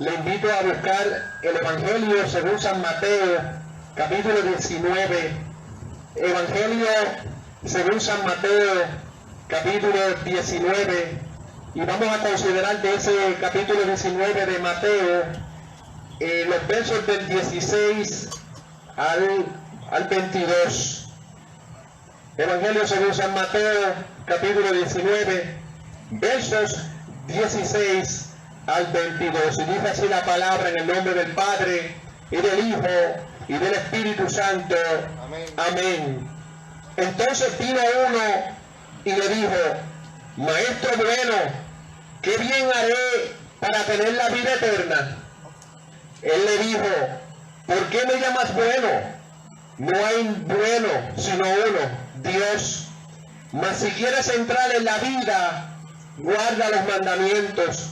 le invito a buscar el Evangelio según San Mateo, capítulo 19. Evangelio según San Mateo, capítulo 19. Y vamos a considerar de ese capítulo 19 de Mateo los versos del 16 al 22. Evangelio según San Mateo, capítulo 19, versos 16 al 22. Y dice así la palabra en el nombre del Padre, y del Hijo, y del Espíritu Santo. Amén. Amén. Entonces vino uno y le dijo: Maestro bueno, ¿qué bien haré para tener la vida eterna? Él le dijo: ¿por qué me llamas bueno? No hay bueno sino uno, Dios. Mas si quieres entrar en la vida, guarda los mandamientos.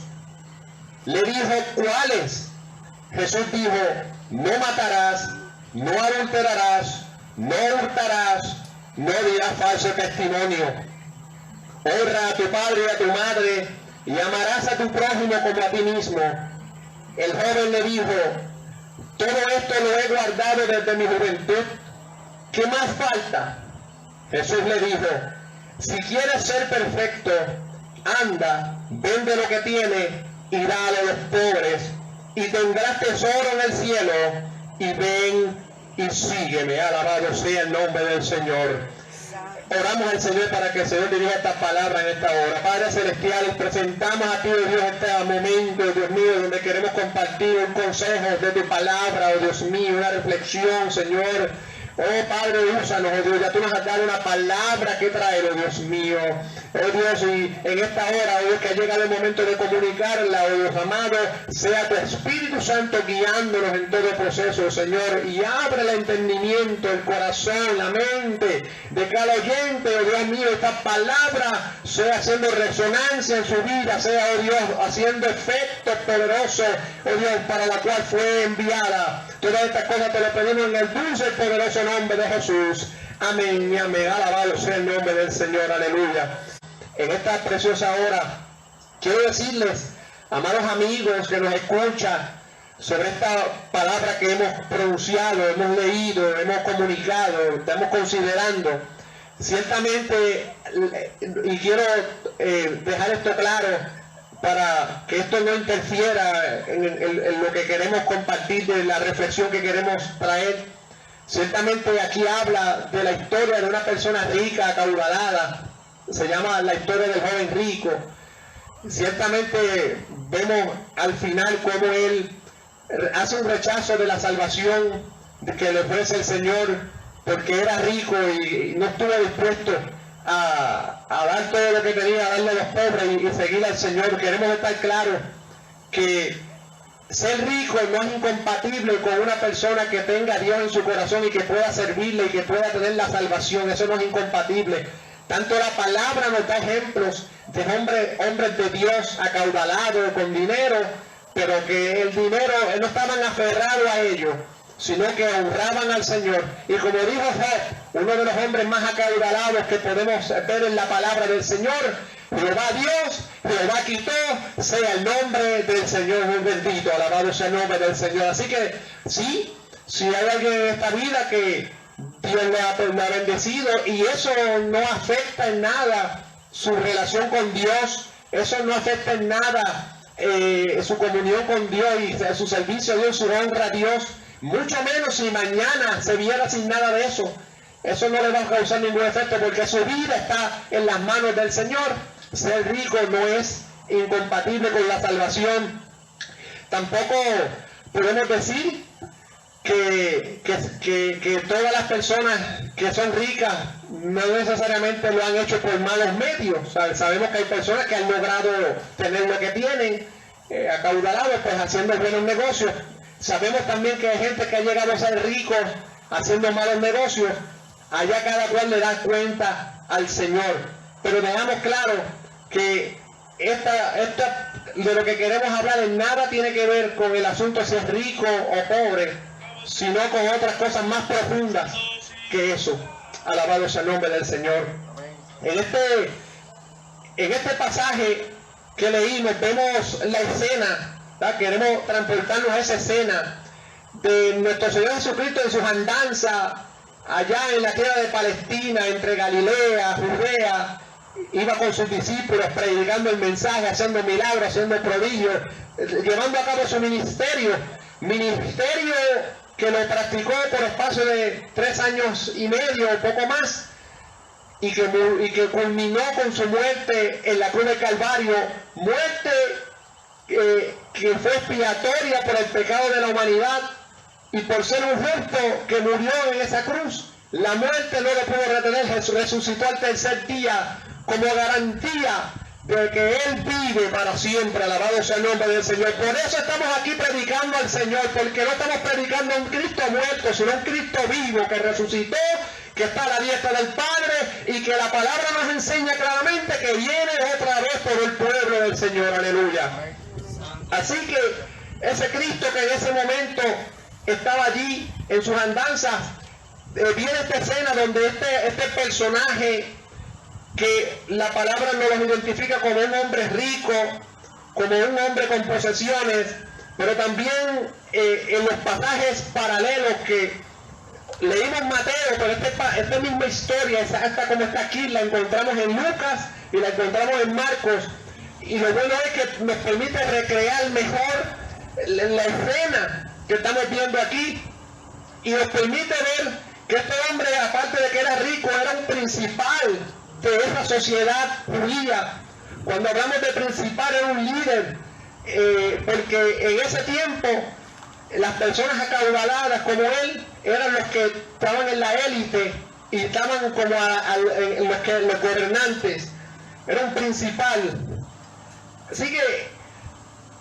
Le dijo: ¿cuáles? Jesús dijo: no matarás, no adulterarás, no hurtarás, no dirás falso testimonio. Honra a tu padre y a tu madre, y amarás a tu prójimo como a ti mismo. El joven le dijo: todo esto lo he guardado desde mi juventud. ¿Qué más falta? Jesús le dijo: si quieres ser perfecto, anda, vende lo que tienes y dale a los pobres, y tendrás tesoro en el cielo, y ven y sígueme. Alabado sea el nombre del Señor. Oramos al Señor para que el Señor dirija esta palabra en esta hora. Padre Celestial, presentamos a ti, oh Dios, este momento, Dios mío, donde queremos compartir un consejo de tu palabra, oh Dios mío, una reflexión, Señor. Oh Padre, úsanos, oh Dios, ya tú nos has dado una palabra que traer, oh Dios mío. Oh Dios, y en esta hora, oh Dios, que ha llegado el momento de comunicarla, oh Dios amado, sea tu Espíritu Santo guiándonos en todo el proceso, Señor, y abre el entendimiento, el corazón, la mente de cada oyente, oh Dios mío, esta palabra sea haciendo resonancia en su vida, sea, oh Dios, haciendo efecto poderoso, oh Dios, para la cual fue enviada. Todas estas cosas te lo pedimos en el dulce y poderoso nombre de Jesús. Amén y amén. Alabado sea el nombre del Señor. Aleluya. En esta preciosa hora, quiero decirles, amados amigos que nos escuchan, sobre esta palabra que hemos pronunciado, hemos leído, hemos comunicado, estamos considerando. Ciertamente, y quiero dejar esto claro, para que esto no interfiera en lo que queremos compartir, de la reflexión que queremos traer. Ciertamente aquí habla de la historia de una persona rica, acaudalada. Se llama la historia del joven rico. Ciertamente vemos al final cómo él hace un rechazo de la salvación que le ofrece el Señor, porque era rico y no estuvo dispuesto a dar todo lo que tenía, a darle a los pobres y seguir al Señor. Queremos estar claros que ser rico no es incompatible con una persona que tenga a Dios en su corazón y que pueda servirle y que pueda tener la salvación. Eso no es incompatible. Tanto la palabra nos da ejemplos de hombres de Dios acaudalados, con dinero, pero que el dinero no estaban aferrados a ello, sino que honraban al Señor. Y como dijo Job, uno de los hombres más acaudalados que podemos ver en la palabra del Señor: Jehová Dios, Jehová quitó, sea el nombre del Señor muy bendito. Alabado sea el nombre del Señor. Así que sí, si hay alguien en esta vida que Dios le ha bendecido, y eso no afecta en nada su relación con Dios, eso no afecta en nada su comunión con Dios y su servicio a Dios, su honra a Dios, mucho menos si mañana se viera sin nada de eso. Eso no le va a causar ningún efecto, porque su vida está en las manos del Señor. Ser rico no es incompatible con la salvación. Tampoco podemos decir que todas las personas que son ricas no necesariamente lo han hecho por malos medios. O sea, sabemos que hay personas que han logrado tener lo que tienen, acaudalados, pues haciendo buenos negocios. Sabemos también que hay gente que ha llegado a ser ricos haciendo malos negocios. Allá cada cual le da cuenta al Señor. Pero dejamos claro que de lo que queremos hablar en nada tiene que ver con el asunto si es rico o pobre, sino con otras cosas más profundas que eso. Alabado sea el nombre del Señor. En este pasaje que leímos, vemos la escena ¿verdad? Queremos transportarnos a esa escena de nuestro Señor Jesucristo en sus andanzas allá en la tierra de Palestina, entre Galilea, Judea. Iba con sus discípulos predicando el mensaje, haciendo milagros, haciendo prodigios, llevando a cabo su ministerio que lo practicó por espacio de 3 años y medio o poco más, y que culminó con su muerte en la cruz del Calvario, muerte que fue expiatoria por el pecado de la humanidad y por ser un justo que murió en esa cruz. La muerte no lo pudo retener, Jesús resucitó al tercer día como garantía de que Él vive para siempre. Alabado sea el nombre del Señor. Por eso estamos aquí predicando al Señor, porque no estamos predicando a un Cristo muerto, sino a un Cristo vivo que resucitó, que está a la diestra del Padre y que la palabra nos enseña claramente que viene otra vez por el pueblo del Señor. Aleluya. Así que ese Cristo que en ese momento estaba allí en sus andanzas, viene esta escena donde este personaje que la palabra nos lo identifica como un hombre rico, como un hombre con posesiones, pero también en los pasajes paralelos que leímos Mateo, pero esta misma historia, esta como está aquí, la encontramos en Lucas y la encontramos en Marcos, y lo bueno es que nos permite recrear mejor la escena que estamos viendo aquí, y nos permite ver que este hombre, aparte de que era rico, era un principal de esa sociedad judía. Cuando hablamos de principal, era un líder, porque en ese tiempo las personas acaudaladas como él eran los que estaban en la élite y estaban como los gobernantes. Era un principal. Así que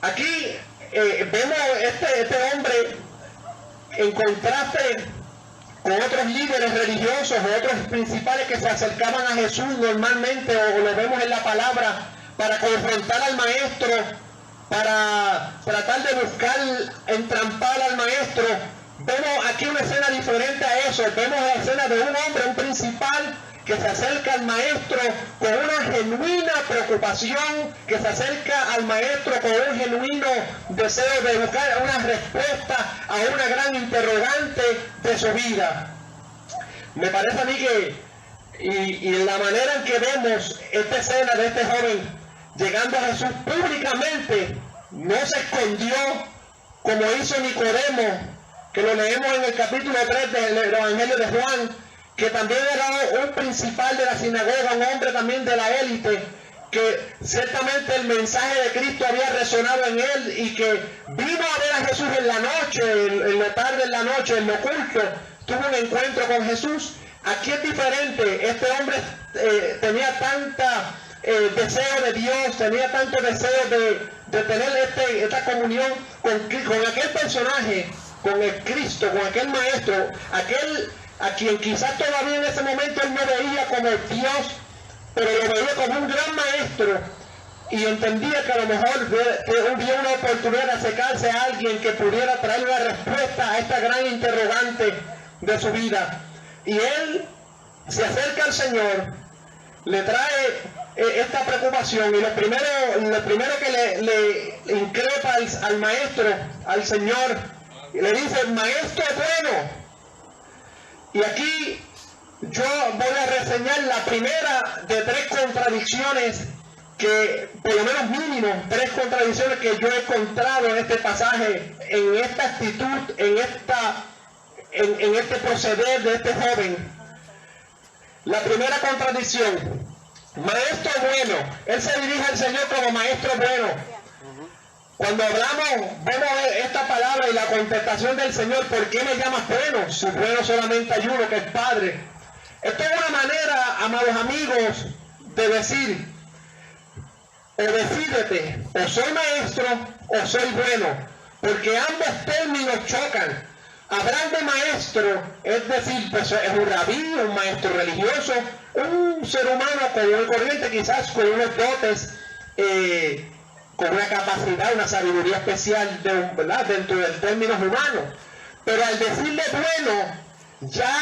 aquí vemos este hombre en contraste con otros líderes religiosos o otros principales que se acercaban a Jesús normalmente, o lo vemos en la palabra, para confrontar al maestro, para tratar de buscar entrampar al maestro. Vemos aquí una escena diferente a eso. Vemos la escena de un hombre, un principal, que se acerca al maestro con una genuina preocupación, que se acerca al maestro con un genuino deseo de buscar una respuesta a una gran interrogante de su vida. Me parece a mí que, y en la manera en que vemos esta escena de este joven llegando a Jesús públicamente, no se escondió como hizo Nicodemo, que lo leemos en el capítulo 3 del Evangelio de Juan, que también era un principal de la sinagoga, un hombre también de la élite, que ciertamente el mensaje de Cristo había resonado en él y que vino a ver a Jesús en la noche, en la tarde, en la noche, en lo oculto, tuvo un encuentro con Jesús. Aquí es diferente. Este hombre tenía tanta deseo de Dios, tenía tanto deseo de tener esta comunión con aquel personaje, con el Cristo, con aquel maestro, aquel a quien quizás todavía en ese momento él no veía como Dios, pero lo veía como un gran maestro, y entendía que a lo mejor vio una oportunidad de acercarse a alguien que pudiera traer una respuesta a esta gran interrogante de su vida. Y él se acerca al Señor, le trae esta preocupación, y lo primero que le increpa al maestro, al Señor, y le dice: maestro bueno. Y aquí yo voy a reseñar la primera de 3 contradicciones, que por lo menos mínimo 3 contradicciones que yo he encontrado en este pasaje, en esta actitud, en este proceder de este joven. La primera contradicción: maestro bueno. Él se dirige al Señor como maestro bueno. Cuando vemos esta palabra y la contestación del Señor: ¿por qué me llamas bueno? Si bueno solamente hay uno, que es Padre. Esto es una manera, amados amigos, de decir: o decídete, o soy maestro o soy bueno, porque ambos términos chocan. Hablar de maestro, es decir, pues es un rabí, un maestro religioso, un ser humano común y corriente, quizás con unos dotes, con una capacidad, una sabiduría especial, ¿verdad?, dentro de términos humanos. Pero al decirle bueno, ya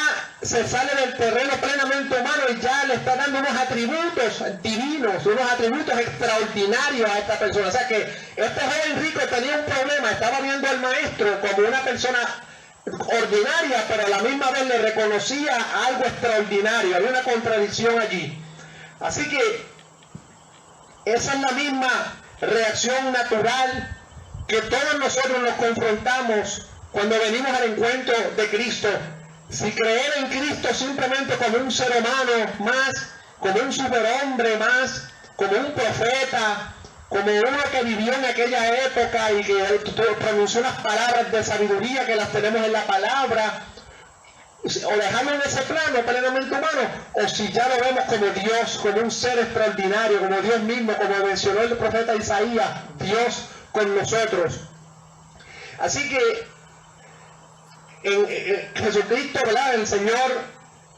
se sale del terreno plenamente humano y ya le está dando unos atributos divinos, unos atributos extraordinarios a esta persona. O sea que este joven rico tenía un problema, estaba viendo al maestro como una persona ordinaria, pero a la misma vez le reconocía algo extraordinario, había una contradicción allí. Así que esa es la misma reacción natural que todos nosotros nos confrontamos cuando venimos al encuentro de Cristo. Si creer en Cristo simplemente como un ser humano más, como un superhombre más, como un profeta, como uno que vivió en aquella época y que pronunció unas palabras de sabiduría que las tenemos en la palabra, o dejarlo en ese plano plenamente humano, o si ya lo vemos como Dios, como un ser extraordinario, como Dios mismo, como mencionó el profeta Isaías, Dios con nosotros. Así que en Jesucristo, ¿verdad? El Señor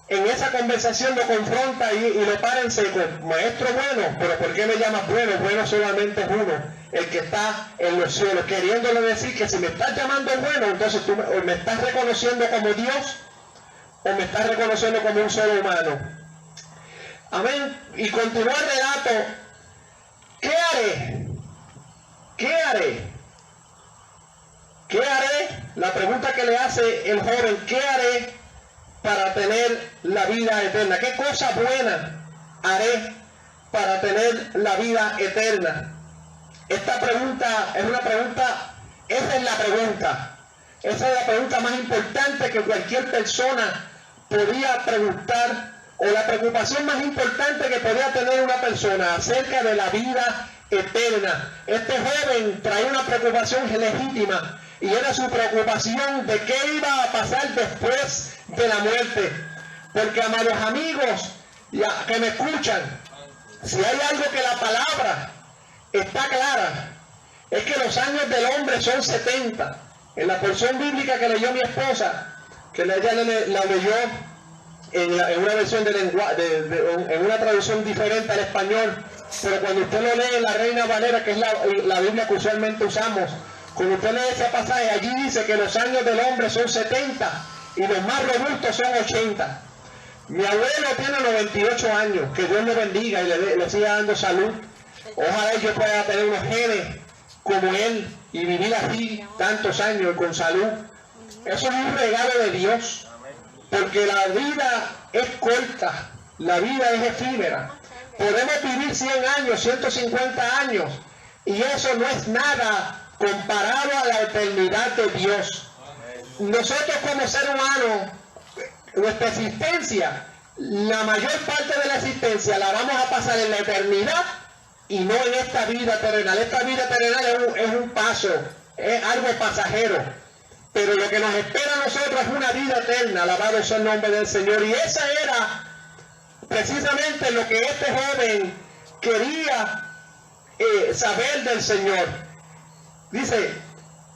en esa conversación lo confronta y lo para en seco. Maestro bueno, pero ¿por qué me llamas bueno? Bueno solamente es uno, el que está en los cielos, queriéndole decir que si me estás llamando bueno, entonces tú me estás reconociendo como Dios o me estás reconociendo como un solo humano. Amén. Y continúa el relato. ¿Qué haré? ¿Qué haré? ¿Qué haré? La pregunta que le hace el joven, ¿qué haré para tener la vida eterna? ¿Qué cosa buena haré para tener la vida eterna? Esta pregunta es una pregunta, esa es la pregunta más importante que cualquier persona podría preguntar, o la preocupación más importante que podría tener una persona acerca de la vida eterna. Este joven traía una preocupación legítima, y era su preocupación de qué iba a pasar después de la muerte. Porque, amados amigos que me escuchan, si hay algo que la palabra está clara, es que los años del hombre son 70. En la porción bíblica que leyó mi esposa, que ella la leyó en una versión en una traducción diferente al español, pero cuando usted lo lee en la Reina Valera, que es la Biblia que usualmente usamos, cuando usted lee ese pasaje, allí dice que los años del hombre son 70 y los más robustos son 80. Mi abuelo tiene 98 años, que Dios le bendiga y le siga dando salud. Ojalá yo pueda tener unos genes como él y vivir así tantos años con salud. Eso es un regalo de Dios, porque la vida es corta, la vida es efímera. Podemos vivir 100 años, 150 años, y eso no es nada comparado a la eternidad de Dios. Nosotros como ser humano, nuestra existencia, la mayor parte de la existencia la vamos a pasar en la eternidad y no en esta vida terrenal. Esta vida terrenal es un paso, es algo pasajero, pero lo que nos espera a nosotros es una vida eterna. Alabado sea el nombre del Señor. Y esa era precisamente lo que este joven quería saber del Señor. Dice,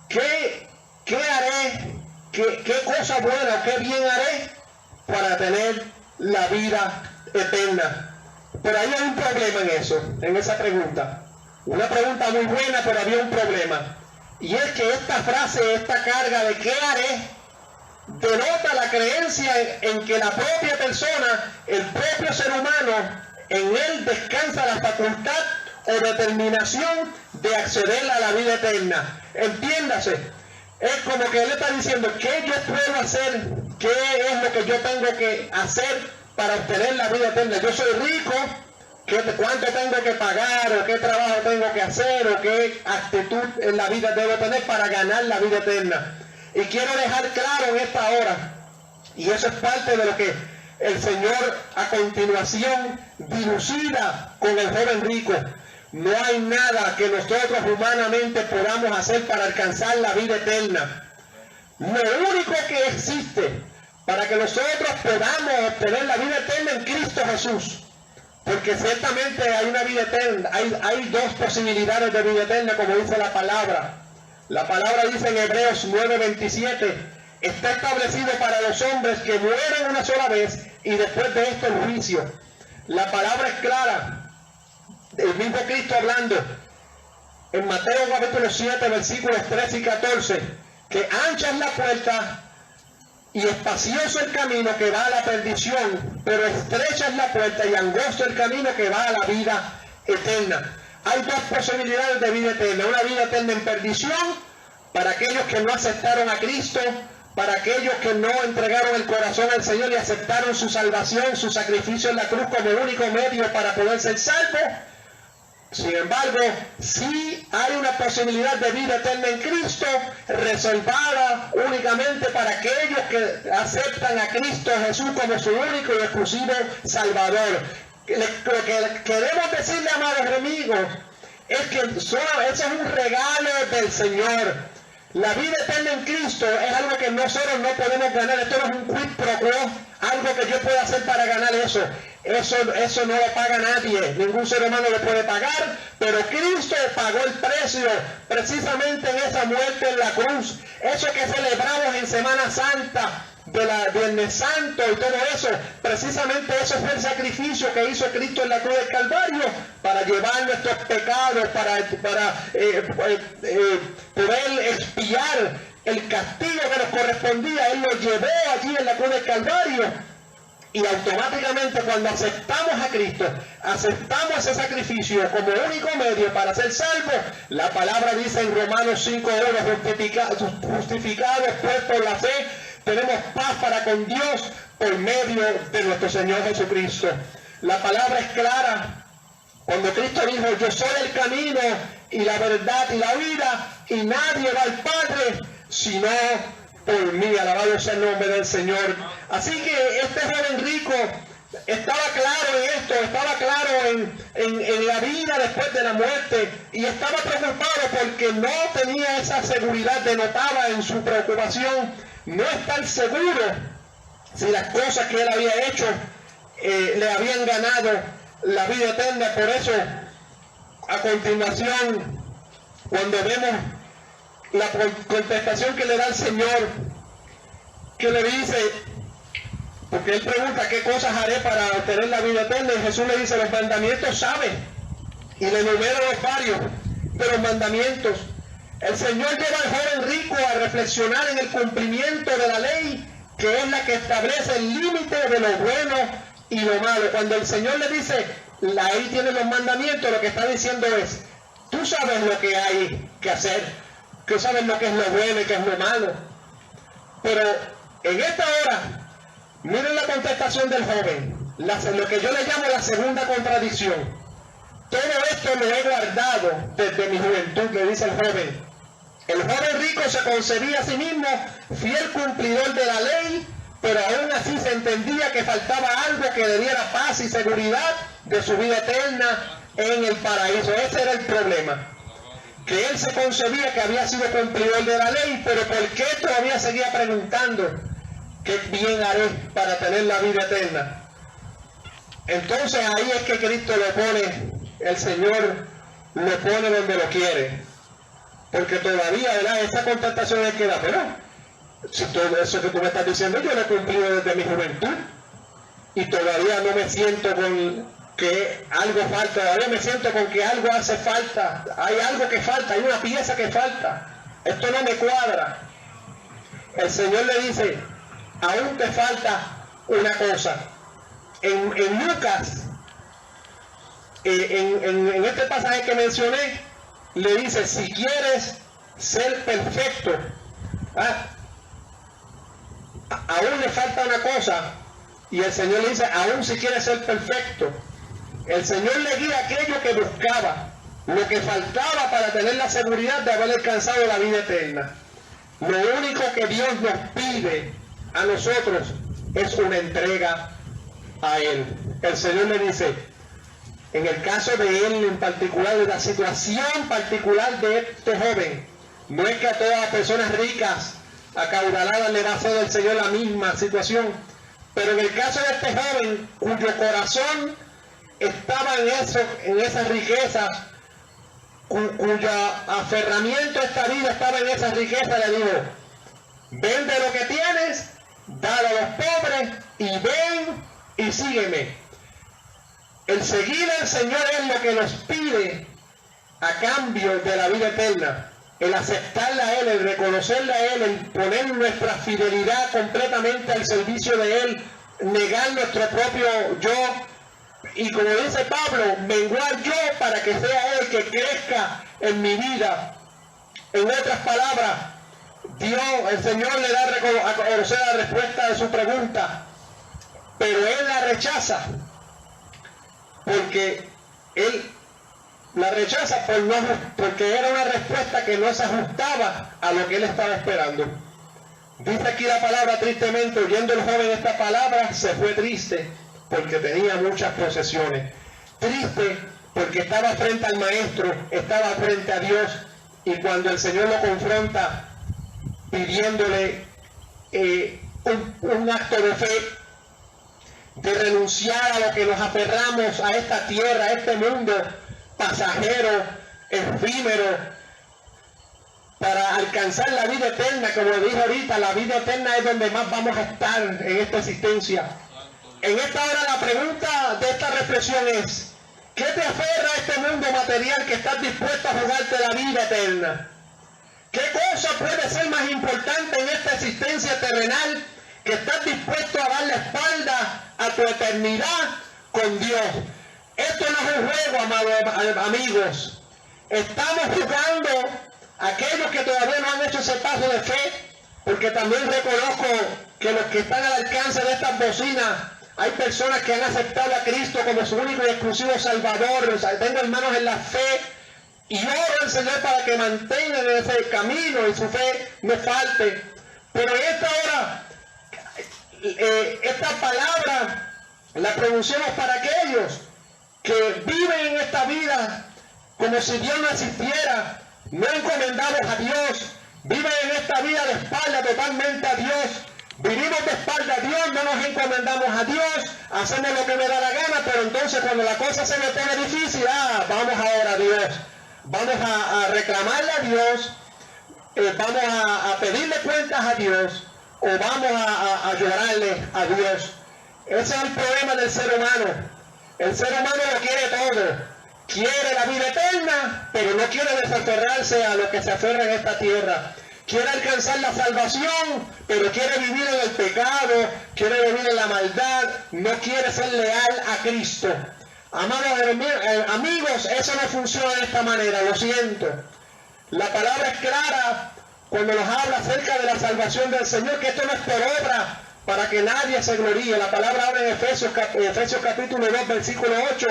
¿qué haré? ¿Qué cosa buena, qué bien haré para tener la vida eterna? Pero hay un problema en eso, en esa pregunta. Una pregunta muy buena, pero había un problema. Y es que esta frase, esta carga de ¿qué haré?, denota la creencia en que la propia persona, el propio ser humano, en él descansa la facultad o determinación de acceder a la vida eterna. Entiéndase, es como que él está diciendo, ¿qué yo puedo hacer? ¿Qué es lo que yo tengo que hacer para obtener la vida eterna? Yo soy rico, ¿cuánto tengo que pagar? ¿O qué trabajo tengo que hacer? ¿O qué actitud en la vida debo tener para ganar la vida eterna? Y quiero dejar claro en esta hora, y eso es parte de lo que el Señor a continuación dilucida con el joven rico. No hay nada que nosotros humanamente podamos hacer para alcanzar la vida eterna. Lo único que existe para que nosotros podamos obtener la vida eterna en Cristo Jesús, porque ciertamente hay una vida eterna, hay dos posibilidades de vida eterna, como dice la palabra. La palabra dice en Hebreos 9:27, está establecido para los hombres que mueren una sola vez y después de esto el juicio. La palabra es clara. El mismo Cristo hablando en Mateo capítulo 7, versículos 13 y 14, que ancha es la puerta y espacioso el camino que va a la perdición, pero estrecha es la puerta y angosto el camino que va a la vida eterna. Hay dos posibilidades de vida eterna: una vida eterna en perdición para aquellos que no aceptaron a Cristo, para aquellos que no entregaron el corazón al Señor y aceptaron su salvación, su sacrificio en la cruz como único medio para poder ser salvos. Sin embargo, sí hay una posibilidad de vida eterna en Cristo, reservada únicamente para aquellos que aceptan a Cristo Jesús como su único y exclusivo Salvador. Lo que queremos decirle, amados amigos, es que ese es un regalo del Señor. La vida eterna en Cristo es algo que nosotros no podemos ganar. Esto no es un quid pro quo, algo que yo pueda hacer para ganar eso. Eso no lo paga nadie, ningún ser humano lo puede pagar, pero Cristo pagó el precio precisamente en esa muerte en la cruz. Eso que celebramos en Semana Santa, de la Viernes Santo y todo eso, precisamente eso fue el sacrificio que hizo Cristo en la cruz del Calvario para llevar nuestros pecados, para poder expiar el castigo que nos correspondía. Él lo llevó allí en la cruz del Calvario. Y automáticamente cuando aceptamos a Cristo, aceptamos ese sacrificio como único medio para ser salvos, la palabra dice en Romanos 5:1, justificados pues por la fe, tenemos paz para con Dios por medio de nuestro Señor Jesucristo. La palabra es clara. Cuando Cristo dijo: yo soy el camino y la verdad y la vida, y nadie va al Padre sino por mí. Alabado sea el nombre del Señor. Así que este joven rico estaba claro en esto, estaba claro en la vida después de la muerte, y estaba preocupado porque no tenía esa seguridad. Denotaba en su preocupación no estar seguro si las cosas que él había hecho le habían ganado la vida eterna. Por eso, a continuación, cuando vemos la contestación que le da el Señor, que le dice, porque él pregunta qué cosas haré para obtener la vida eterna, y Jesús le dice: los mandamientos sabe, y le enumera los varios de los mandamientos. El Señor lleva al joven rico a reflexionar en el cumplimiento de la ley, que es la que establece el límite de lo bueno y lo malo. Cuando el Señor le dice, ahí tienen los mandamientos, lo que está diciendo es: tú sabes lo que hay que hacer, tú sabes lo que es lo bueno y qué es lo malo. Pero en esta hora, miren la contestación del joven, lo que yo le llamo la segunda contradicción. Todo esto lo he guardado desde mi juventud, le dice el joven. El joven rico se concebía a sí mismo fiel cumplidor de la ley, pero aún así se entendía que faltaba algo que le diera paz y seguridad de su vida eterna en el paraíso. Ese era el problema, que él se concebía que había sido cumplidor de la ley, pero ¿por qué todavía seguía preguntando qué bien haré para tener la vida eterna? Entonces ahí es que Cristo lo pone, el Señor lo pone donde lo quiere. Porque todavía, ¿verdad?, esa contestación es que da, pero si todo eso que tú me estás diciendo yo lo he cumplido desde mi juventud, y todavía no me siento con que algo falta, todavía me siento con que algo hace falta, hay algo que falta, hay una pieza que falta, esto no me cuadra. El Señor le dice: aún te falta una cosa. En Lucas, en este pasaje que mencioné, le dice: si quieres ser perfecto, aún le falta una cosa. Y el Señor le dice: aún si quieres ser perfecto. El Señor le guía aquello que buscaba, lo que faltaba para tener la seguridad de haber alcanzado la vida eterna. Lo único que Dios nos pide a nosotros es una entrega a Él. El Señor le dice, en el caso de él en particular, de la situación particular de este joven, no es que a todas las personas ricas, acaudaladas, le va a hacer el Señor la misma situación, pero en el caso de este joven, cuyo corazón estaba en esas riquezas, cuyo aferramiento a esta vida estaba en esas riquezas, le dijo: vende lo que tienes, dale a los pobres y ven y sígueme. El seguir al Señor es lo que nos pide a cambio de la vida eterna. el aceptarle a Él, el reconocerle a Él, el poner nuestra fidelidad completamente al servicio de Él, negar nuestro propio yo, y como dice Pablo, menguar yo para que sea Él que crezca en mi vida. En otras palabras, Dios, el Señor le da a conocer la respuesta de su pregunta, pero Él la rechaza, porque Él la rechaza porque era una respuesta que no se ajustaba a lo que Él estaba esperando. Dice aquí la palabra: tristemente, oyendo el joven esta palabra, se fue triste, porque tenía muchas posesiones. Triste porque estaba frente al Maestro, estaba frente a Dios, y cuando el Señor lo confronta pidiéndole un acto de fe, de renunciar a lo que nos aferramos, a esta tierra, a este mundo pasajero, efímero, para alcanzar la vida eterna. Como dije ahorita, la vida eterna es donde más vamos a estar en esta existencia. En esta hora la pregunta de esta reflexión es: ¿qué te aferra a este mundo material que estás dispuesto a jugarte la vida eterna? ¿Qué cosa puede ser más importante en esta existencia terrenal que estás dispuesto a dar la espalda a tu eternidad con Dios? Esto no es un juego, amados amigos. Estamos jugando a aquellos que todavía no han hecho ese paso de fe, porque también reconozco que los que están al alcance de estas bocinas, hay personas que han aceptado a Cristo como su único y exclusivo Salvador. O sea, tengo hermanos en la fe, y oro al Señor para que mantengan ese camino y su fe no falte. Pero en esta hora, esta palabra la pronunciamos para aquellos que viven en esta vida como si Dios no existiera, no encomendados a Dios, viven en esta vida de espalda totalmente a Dios. Vivimos de espalda a Dios, no nos encomendamos a Dios, hacemos lo que me da la gana, pero entonces cuando la cosa se me pone difícil, vamos ahora a Dios, vamos a reclamarle a Dios, vamos a pedirle cuentas a Dios, o vamos a llorarle a Dios. Ese es el problema del ser humano. El ser humano lo quiere todo. Quiere la vida eterna, pero no quiere desaferrarse a lo que se aferra en esta tierra. Quiere alcanzar la salvación, pero quiere vivir en el pecado, quiere vivir en la maldad, no quiere ser leal a Cristo. Amados amigos, eso no funciona de esta manera, lo siento. La palabra es clara cuando nos habla acerca de la salvación del Señor, que esto no es por obra, para que nadie se gloríe. La palabra habla en Efesios capítulo 2, versículo 8,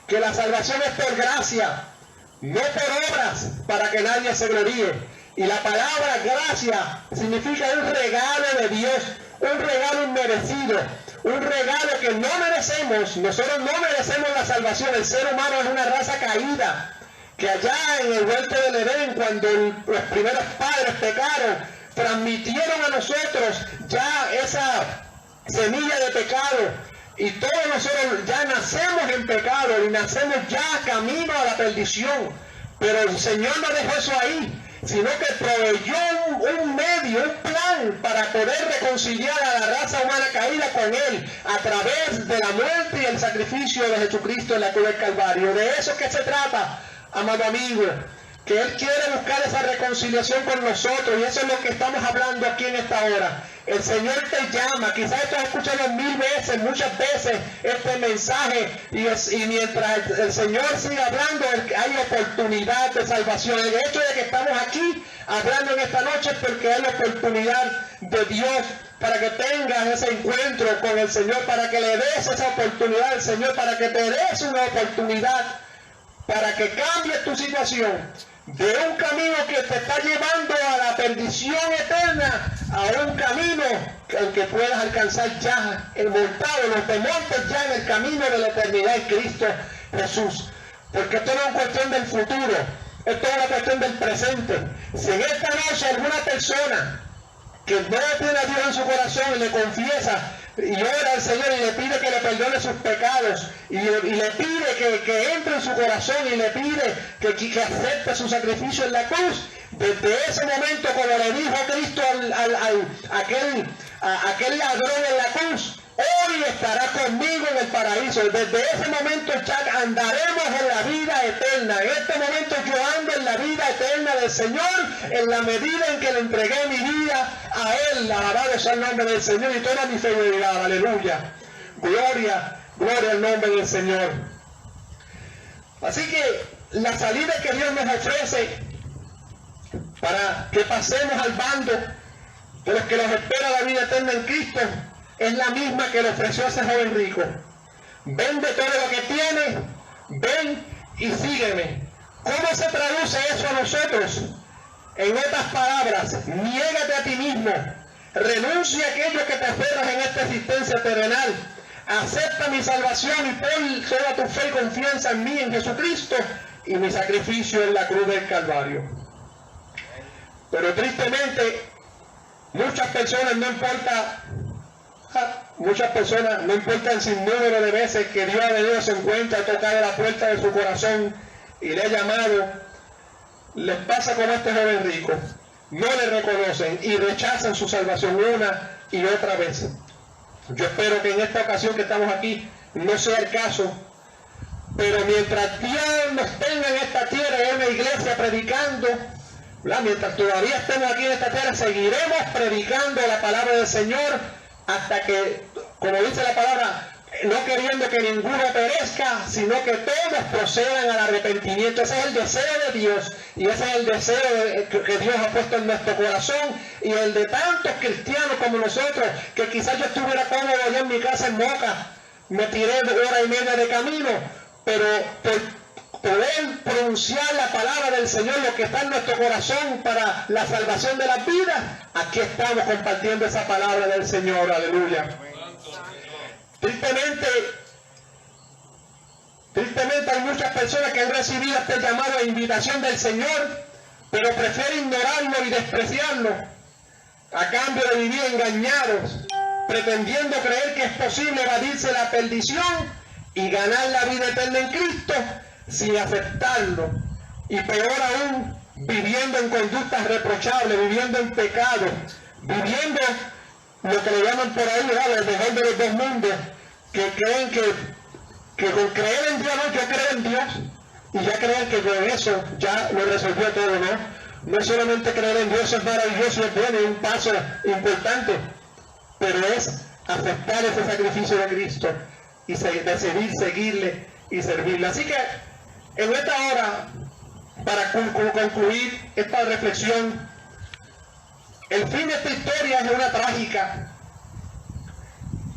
que la salvación es por gracia, no por obras, para que nadie se gloríe. Y la palabra gracia significa un regalo de Dios, un regalo inmerecido, un regalo que no merecemos. Nosotros no merecemos la salvación. El ser humano es una raza caída, que allá en el huerto del Edén, cuando los primeros padres pecaron, transmitieron a nosotros ya esa semilla de pecado, y todos nosotros ya nacemos en pecado y nacemos ya camino a la perdición. Pero el Señor no dejó eso ahí, sino que proveyó un medio, un plan para poder reconciliar a la raza humana caída con Él a través de la muerte y el sacrificio de Jesucristo en la cruz del Calvario. De eso que se trata, amado amigo, que Él quiere buscar esa reconciliación con nosotros, y eso es lo que estamos hablando aquí en esta hora. El Señor te llama, quizás tú has escuchado muchas veces este mensaje, y mientras el Señor sigue hablando, hay oportunidad de salvación. El hecho de que estamos aquí hablando en esta noche es porque hay la oportunidad de Dios para que tengas ese encuentro con el Señor, para que le des esa oportunidad al Señor, para que te des una oportunidad, para que cambies tu situación de un camino que te está llevando a la perdición eterna, a un camino en que puedas alcanzar ya montado, los te montes ya en el camino de la eternidad en Cristo Jesús. Porque esto no es una cuestión del futuro, esto es una cuestión del presente. Si en esta noche alguna persona que no tiene a Dios en su corazón y le confiesa y ora al Señor y le pide que le perdone sus pecados, y le pide que entre en su corazón, y le pide que acepte su sacrificio en la cruz, desde ese momento, como le dijo Cristo a aquel ladrón en la cruz, hoy estará conmigo en el paraíso. Desde ese momento ya andaremos en la vida eterna. En este momento yo ando en la vida eterna del Señor en la medida en que le entregué mi vida a Él. Alabado sea el nombre del Señor y toda mi fidelidad. Aleluya. Gloria, gloria al nombre del Señor. Así que la salida que Dios nos ofrece para que pasemos al bando de los que nos espera la vida eterna en Cristo es la misma que le ofreció a ese joven rico. Vende todo lo que tienes, ven y sígueme. ¿Cómo se traduce eso a nosotros? En otras palabras, niégate a ti mismo, renuncia a aquello que te aferras en esta existencia terrenal, acepta mi salvación y pon toda tu fe y confianza en mí, en Jesucristo, y mi sacrificio en la cruz del Calvario. Pero tristemente, muchas personas no importan sin número de veces que Dios ha venido a su encuentro, ha tocado la puerta de su corazón y le ha llamado, les pasa como a este joven rico, no le reconocen y rechazan su salvación una y otra vez. Yo espero que en esta ocasión que estamos aquí no sea el caso, pero mientras Dios nos tenga en esta tierra, en una iglesia predicando, ¿verdad? Mientras todavía estemos aquí en esta tierra, seguiremos predicando la palabra del Señor hasta que, como dice la palabra, no queriendo que ninguno perezca, sino que todos procedan al arrepentimiento. Ese es el deseo de Dios y ese es el deseo que Dios ha puesto en nuestro corazón y el de tantos cristianos como nosotros, que quizás yo estuviera cómodo allá en mi casa en Moca, me tiré hora y media de camino, pero por poder pronunciar la palabra del Señor, lo que está en nuestro corazón para la salvación de las vidas, aquí estamos compartiendo esa palabra del Señor. Aleluya. Tristemente hay muchas personas que han recibido este llamado e invitación del Señor, pero prefieren ignorarlo y despreciarlo a cambio de vivir engañados, pretendiendo creer que es posible evadirse la perdición y ganar la vida eterna en Cristo sin aceptarlo, y peor aún, viviendo en conductas reprochables, viviendo en pecado, viviendo lo que le llaman por ahí, ¿verdad?, el mejor de los dos mundos, que creen que con creer en Dios, no, yo creo en Dios, y ya creen que con eso ya lo resolvió todo, ¿no? No es solamente creer en Dios, es maravilloso, es bueno, es un paso importante, pero es aceptar ese sacrificio de Cristo y decidir seguirle y servirle. Así que en esta hora, para concluir esta reflexión, el fin de esta historia es una trágica,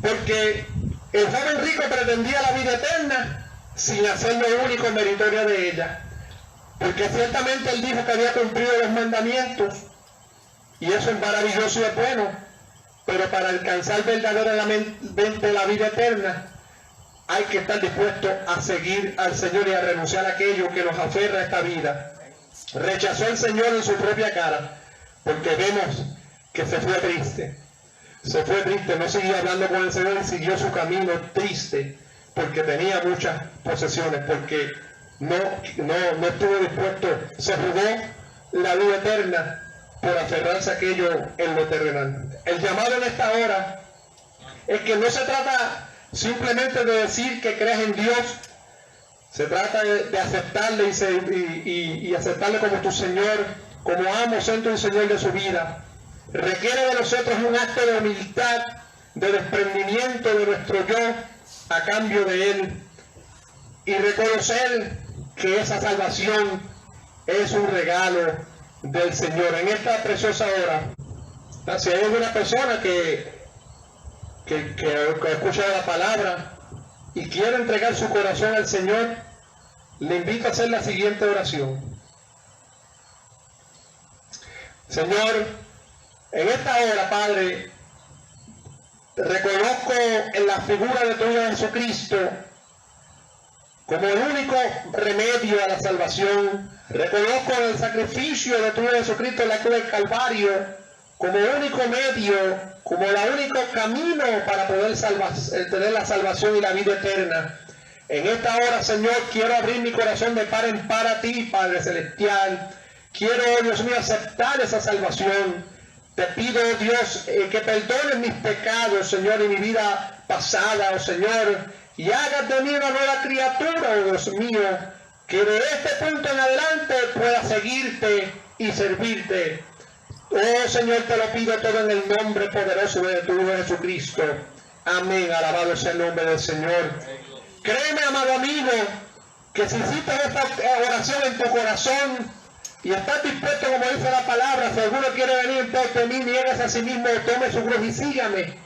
porque el joven rico pretendía la vida eterna sin hacer lo único meritorio de ella, porque ciertamente él dijo que había cumplido los mandamientos y eso es maravilloso y es bueno, pero para alcanzar verdaderamente la vida eterna hay que estar dispuesto a seguir al Señor y a renunciar a aquello que nos aferra a esta vida. Rechazó al Señor en su propia cara, porque vemos que se fue triste, no siguió hablando con el Señor y siguió su camino triste, porque tenía muchas posesiones, porque no estuvo dispuesto, se jugó la vida eterna por aferrarse a aquello en lo terrenal. El llamado en esta hora es que no se trata simplemente de decir que crees en Dios, se trata de aceptarle y aceptarle como tu Señor, como amo, santo y Señor de su vida. Requiere de nosotros un acto de humildad, de desprendimiento de nuestro yo a cambio de Él, y reconocer que esa salvación es un regalo del Señor. En esta preciosa hora, si hay alguna persona que escucha la palabra y quiere entregar su corazón al Señor, le invito a hacer la siguiente oración. Señor, en esta hora, Padre, reconozco en la figura de tu Hijo Jesucristo como el único remedio a la salvación. Reconozco el sacrificio de tu Hijo Jesucristo en la cruz del Calvario como único medio, como el único camino para poder tener la salvación y la vida eterna. En esta hora, Señor, quiero abrir mi corazón de par en par a ti, Padre Celestial. Quiero, Dios mío, aceptar esa salvación. Te pido, oh Dios, que perdones mis pecados, Señor, y mi vida pasada, oh Señor, y hagas de mí una nueva criatura, oh Dios mío, que de este punto en adelante pueda seguirte y servirte. Oh Señor, te lo pido todo en el nombre poderoso de tu Hijo Jesucristo. Amén. Alabado sea el nombre del Señor. Créeme, amado amigo, que si hiciste esta oración en tu corazón y estás dispuesto, como dice la palabra, si alguno quiere venir en pos de mí, niegues a sí mismo, tome su cruz y sígame.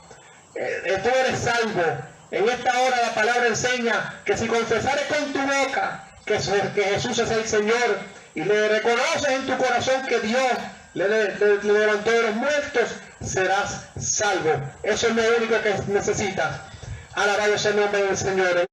Tú eres salvo. En esta hora la palabra enseña que si confesares con tu boca que Jesús es el Señor y le reconoces en tu corazón que Dios le levantó de los muertos, serás salvo. Eso es lo único que necesitas. Alabado sea el nombre del Señor.